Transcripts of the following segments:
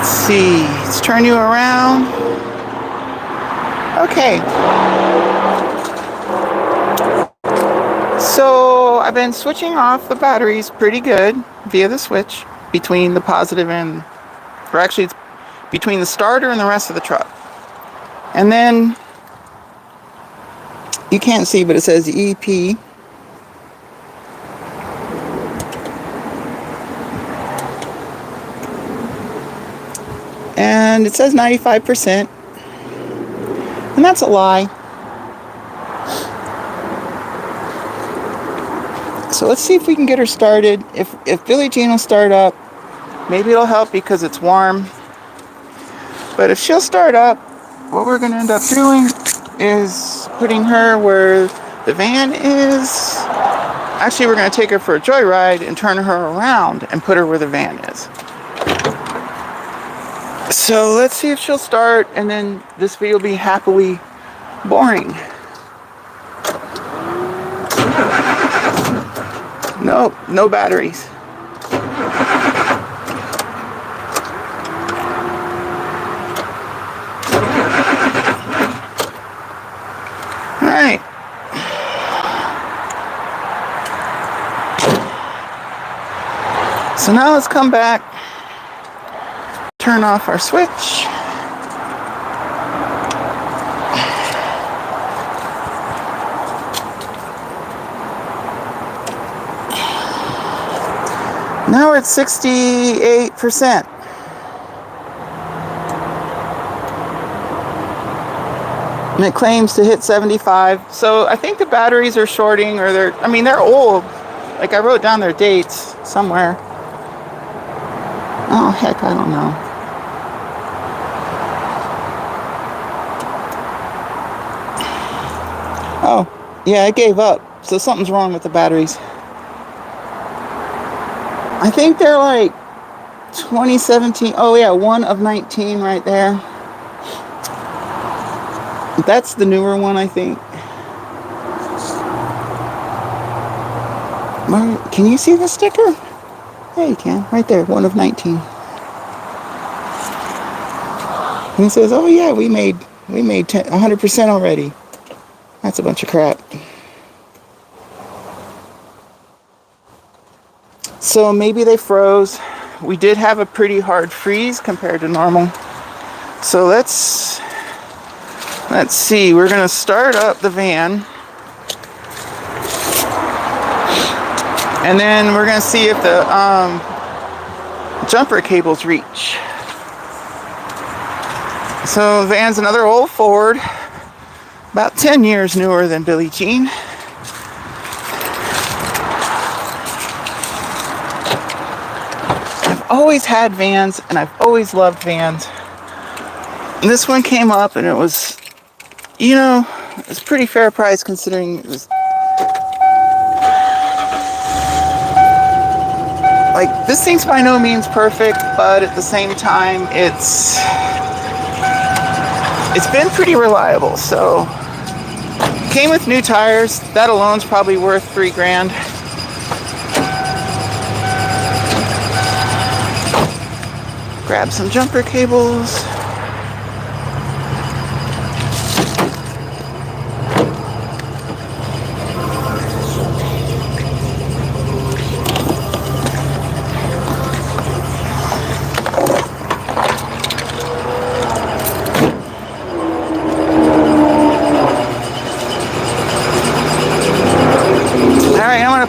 see. Let's turn you around. Okay. So I've been switching off the batteries pretty good via the switch between the positive and, or actually it's between the starter and the rest of the truck. And then you can't see, but it says EP. And it says 95%. And that's a lie. So let's see if we can get her started. If Billie Jean will start up, maybe it'll help because it's warm. But if she'll start up, what we're going to end up doing is putting her where the van is. Actually, we're going to take her for a joyride and turn her around and put her where the van is. So let's see if she'll start, and then this video will be happily boring. Nope, no batteries. All right. So now let's come back, turn off our switch. Now we're at 68%. And it claims to hit 75. So I think the batteries are shorting, or they're old. Like I wrote down their dates somewhere. Oh, heck, I don't know. Oh, yeah, I gave up. So something's wrong with the batteries. I think they're like 2017. Oh, yeah, 1 of 19 right there. That's the newer one, I think. Can you see the sticker? Yeah, you can. Right there, 1 of 19. And it says, oh, yeah, we made 100% already. That's a bunch of crap. So maybe they froze. We did have a pretty hard freeze compared to normal. So let's see. We're going to start up the van. And then we're going to see if the jumper cables reach. So the van's another old Ford. About 10 years newer than Billie Jean. I've always had vans, and I've always loved vans. And this one came up, and it was, it was pretty fair price considering it was. Like, this thing's by no means perfect, but at the same time, it's been pretty reliable. So, came with new tires. That alone's probably worth $3,000. Grab some jumper cables.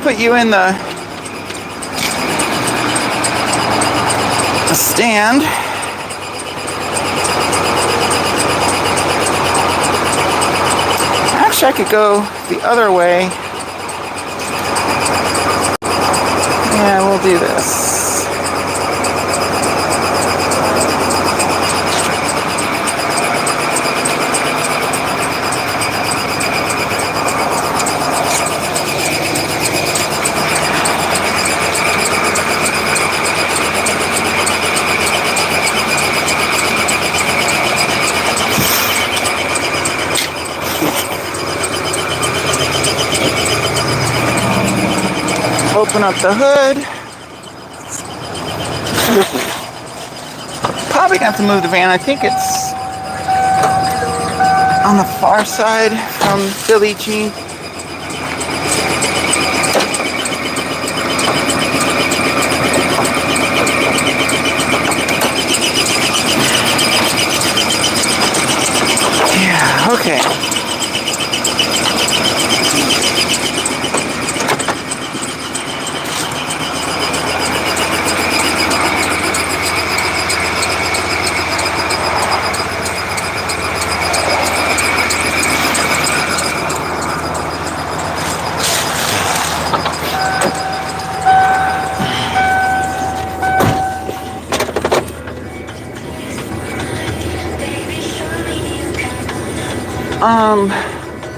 Put you in the stand. Actually, I could go the other way. Yeah, we'll do this. Open up the hood. probably gonna have to move the van. I think it's on the far side from Billie Jean. Yeah, okay.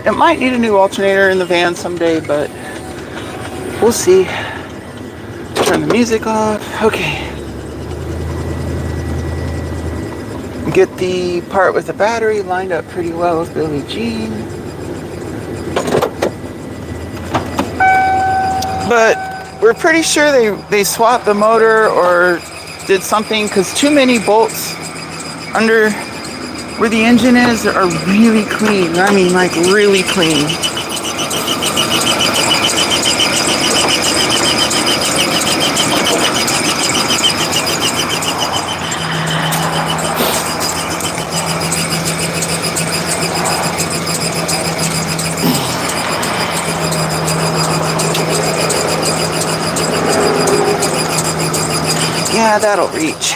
It might need a new alternator in the van someday, but we'll see. Turn the music off. Okay. Get the part with the battery lined up pretty well with Billie Jean. But we're pretty sure they swapped the motor or did something, because too many bolts under where the engine is are really clean. I mean, like really clean. Yeah, that'll reach.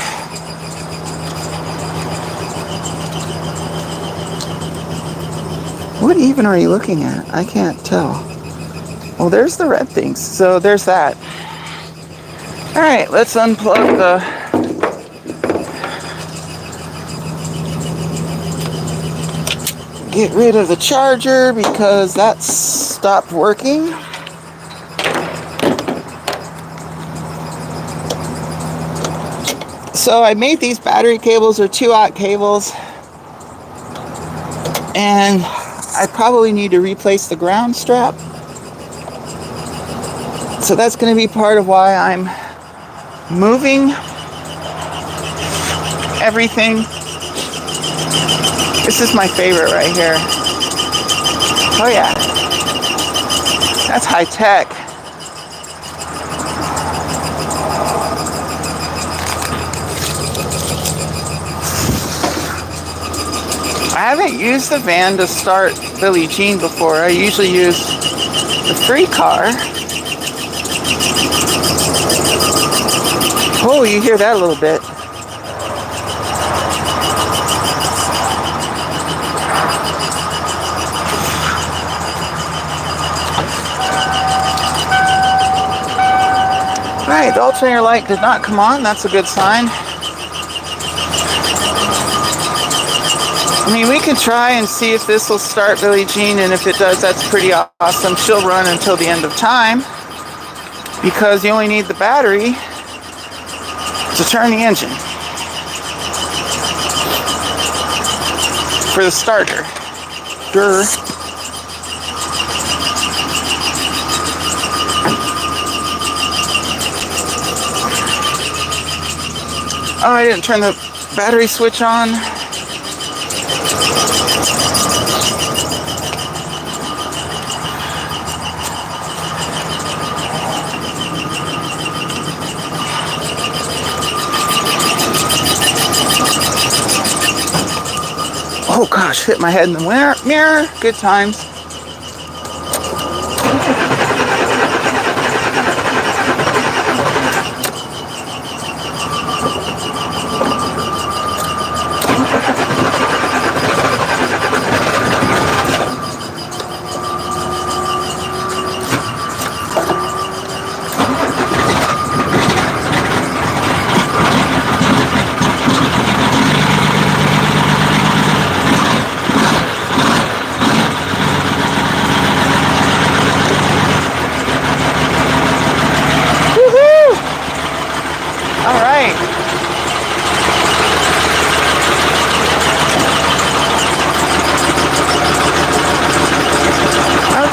What even are you looking at? I can't tell. Well, there's the red things, so there's that. All right, let's unplug get rid of the charger because that's stopped working. So I made these battery cables, or 2-aught cables, and I probably need to replace the ground strap. So that's going to be part of why I'm moving everything. This is my favorite right here. Oh yeah, that's high tech. I haven't used the van to start Billie Jean before. I usually use the free car. Oh, you hear that a little bit. Alright, the alternator light did not come on. That's a good sign. I mean, we can try and see if this will start Billie Jean, and if it does, that's pretty awesome. She'll run until the end of time, because you only need the battery to turn the engine for the starter. Grr. Oh, I didn't turn the battery switch on. Oh gosh, hit my head in the mirror. Good times.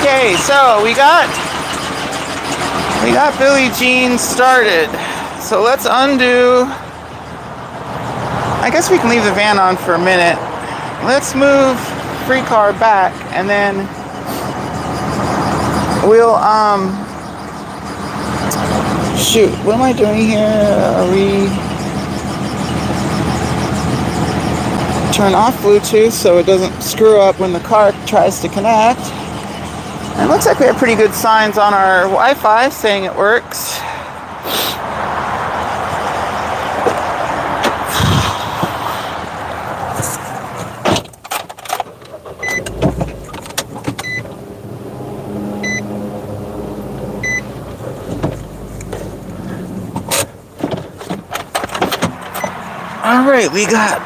Okay, so we got Billie Jean started. So let's undo. I I guess we can leave the van on for a minute. Let's move free car back, and then we'll shoot, what am I doing here? Are we turn off Bluetooth so it doesn't screw up when the car tries to connect. And it looks like we have pretty good signs on our Wi-Fi saying it works. Alright, we got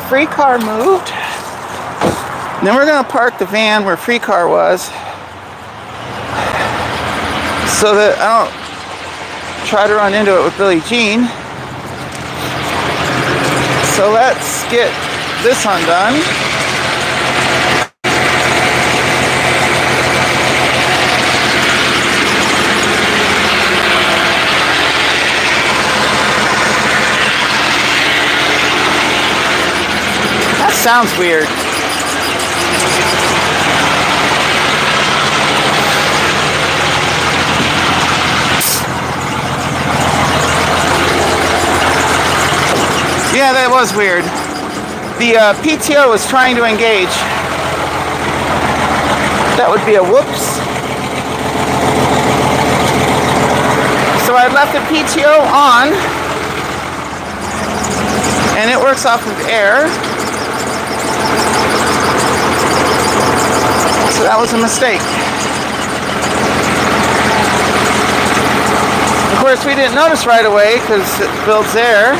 free car moved. Then we're going to park the van where free car was, so that I don't try to run into it with Billie Jean. So let's get this undone. That sounds weird. Yeah, that was weird. The PTO was trying to engage. That would be a whoops. So I left the PTO on, and it works off of air. So that was a mistake. Of course, we didn't notice right away because it builds air.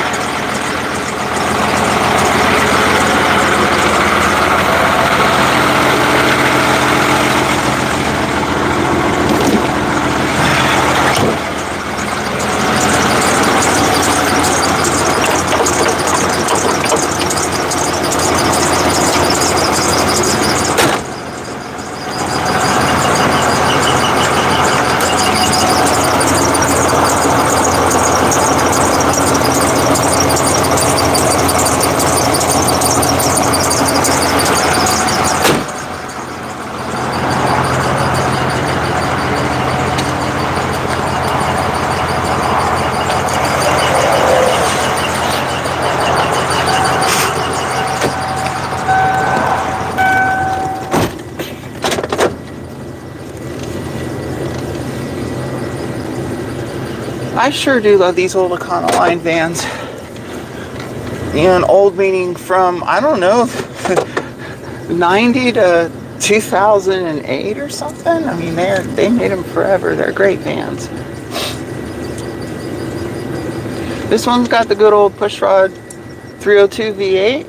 I sure do love these old Econoline vans. And old meaning from, I don't know, 90 to 2008 or something. I mean, they made them forever. They're great vans. This one's got the good old pushrod 302 V8.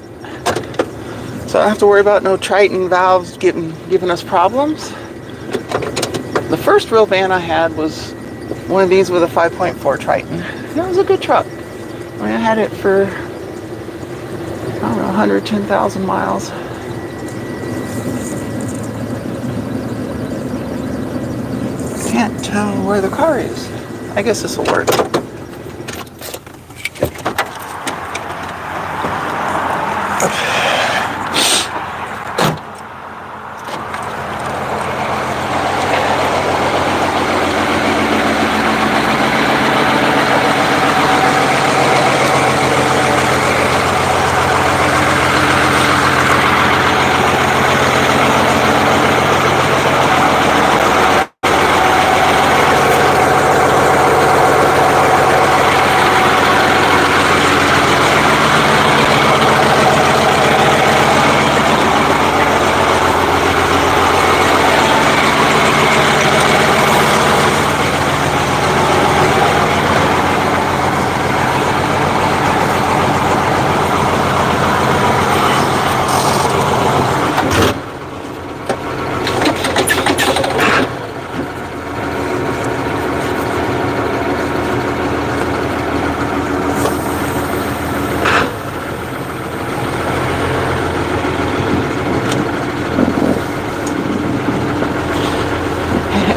So I don't have to worry about no Triton valves giving us problems. The first real van I had was one of these with a 5.4 Triton. That was a good truck. I mean, I had it for, I don't know, 110,000 miles. Can't tell where the car is. I guess this will work.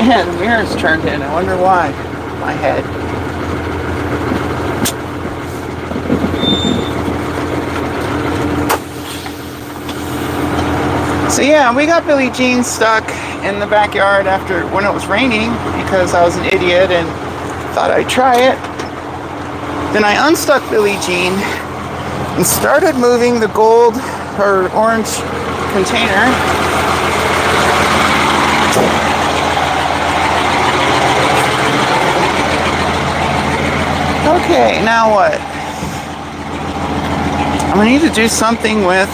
Yeah, the mirror's turned in. I wonder why. My head. So yeah, we got Billie Jean stuck in the backyard after when it was raining because I was an idiot and thought I'd try it. Then I unstuck Billie Jean and started moving the gold or orange container. Okay, now what? I'm gonna need to do something with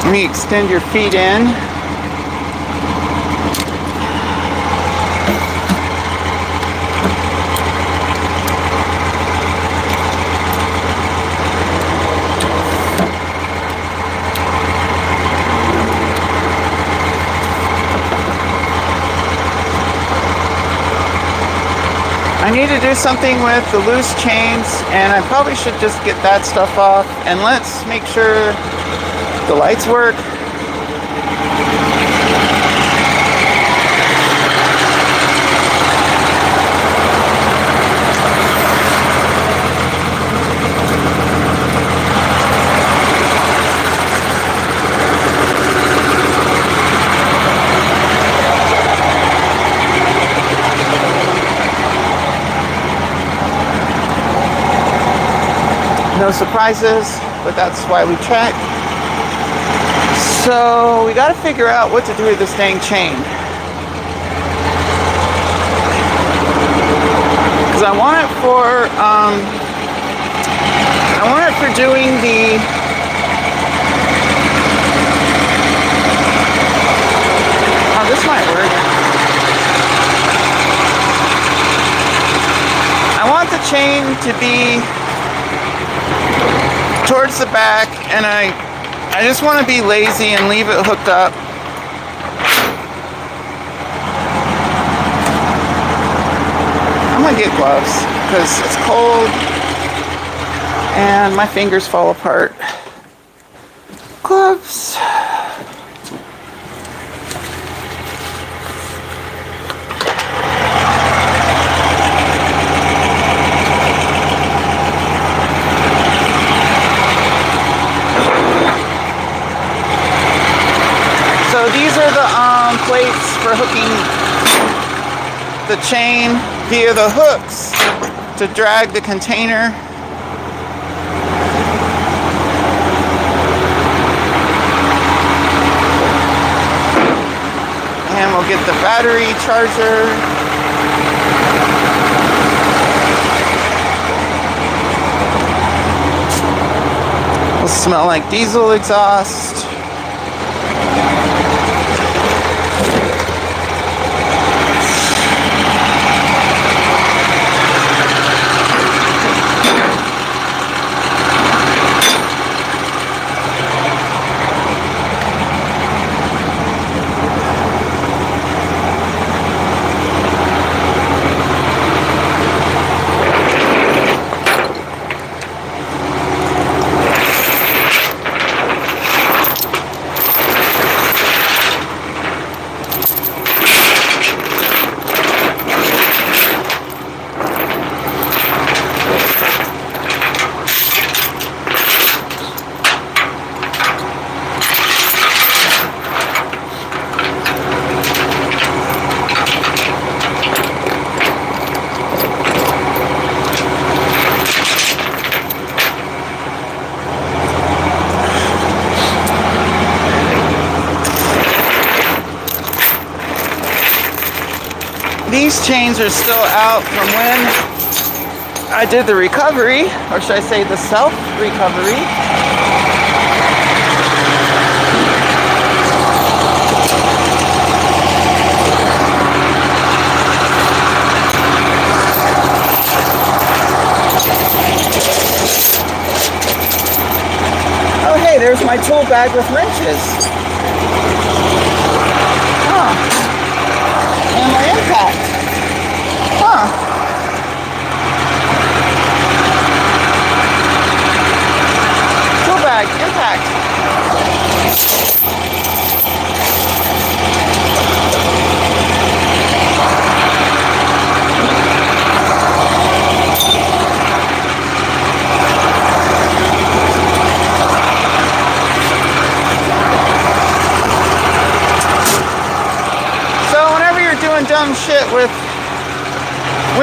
let me extend your feet in. I need to do something with the loose chains, and I probably should just get that stuff off. And let's make sure the lights work. No surprises, but that's why we check. So we got to figure out what to do with this dang chain. Because I want it for doing the this might work. I want the chain to be towards the back, and I just want to be lazy and leave it hooked up. I'm gonna get gloves because it's cold and my fingers fall apart. Gloves. So these are the plates for hooking the chain via the hooks to drag the container. And we'll get the battery charger. Will smell like diesel exhaust. These chains are still out from when I did the recovery, or should I say the self-recovery. Oh hey, there's my tool bag with wrenches. And my impact. Tool bag, impact.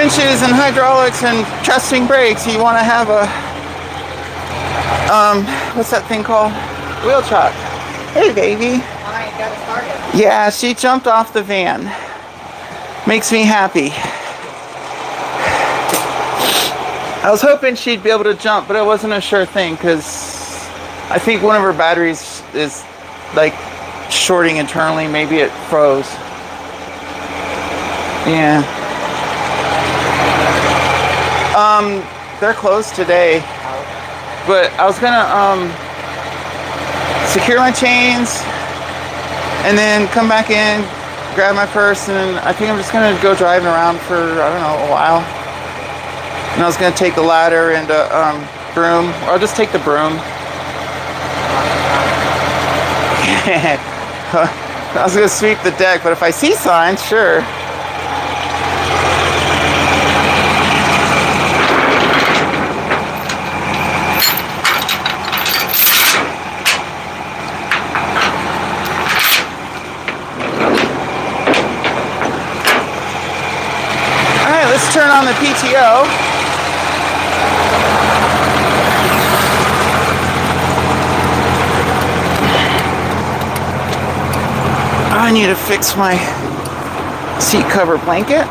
winches and hydraulics and trusting brakes, you want to have a what's that thing called? Wheel chuck. Hey, baby. Hi, you got it started? Yeah, she jumped off the van. Makes me happy. I was hoping she'd be able to jump, but it wasn't a sure thing because I think one of her batteries is like shorting internally. Maybe it froze. Yeah. They're closed today, but I was gonna secure my chains and then come back in, grab my purse, and I think I'm just gonna go driving around for, I don't know, a while. And I was gonna take the ladder and a broom, or I'll just take the broom. I was gonna sweep the deck, but if I see signs, sure. Let's turn on the PTO. I need to fix my seat cover blanket.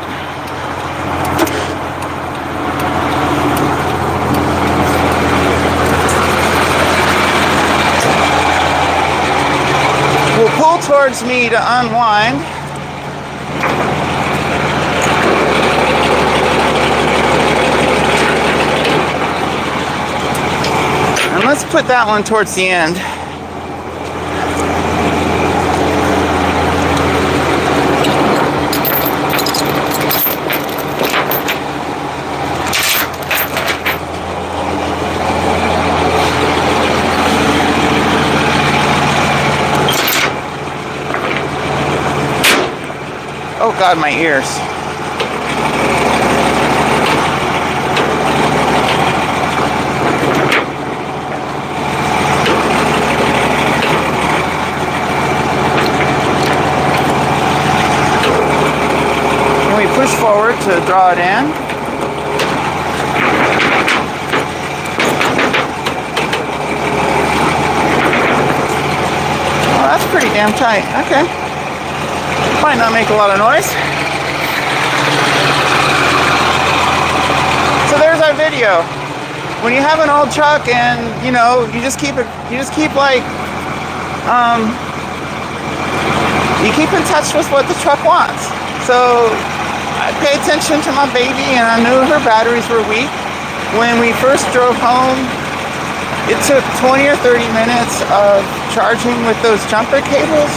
We'll pull towards me to unwind. And let's put that one towards the end. Oh God, my ears. Push forward to draw it in. Oh, that's pretty damn tight. Okay. Might not make a lot of noise. So there's our video. When you have an old truck and you know you keep in touch with what the truck wants. So I pay attention to my baby, and I knew her batteries were weak. When we first drove home, it took 20 or 30 minutes of charging with those jumper cables.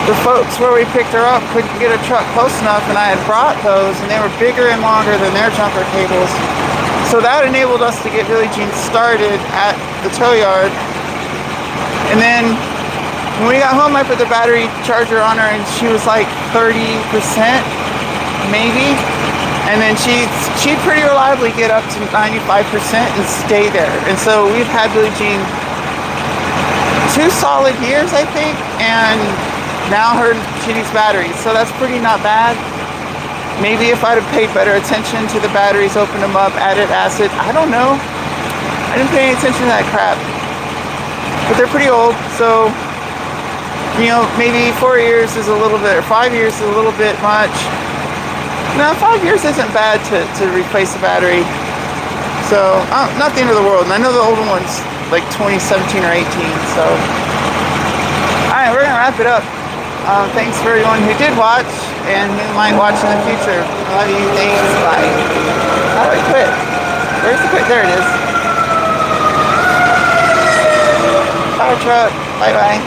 The folks where we picked her up couldn't get a truck close enough, and I had brought those, and they were bigger and longer than their jumper cables. So that enabled us to get Billie Jean started at the tow yard. And then when we got home, I put the battery charger on her, and she was like 30%. Maybe, and then she'd pretty reliably get up to 95% and stay there. And so we've had Billie Jean 2 solid years, I think, and now she needs batteries, so that's pretty not bad. Maybe if I'd have paid better attention to the batteries, opened them up, added acid, I don't know. I didn't pay any attention to that crap, but they're pretty old, so you know, maybe 4 years is a little bit, or 5 years is a little bit much. No, 5 years isn't bad to replace the battery. So, not the end of the world. And I know the older one's like 2017 or 18, so. Alright, we're going to wrap it up. Thanks for everyone who did watch and who might watch in the future. Love you, thanks, bye. How do I quit? Where's the quit? There it is. Fire truck, bye-bye.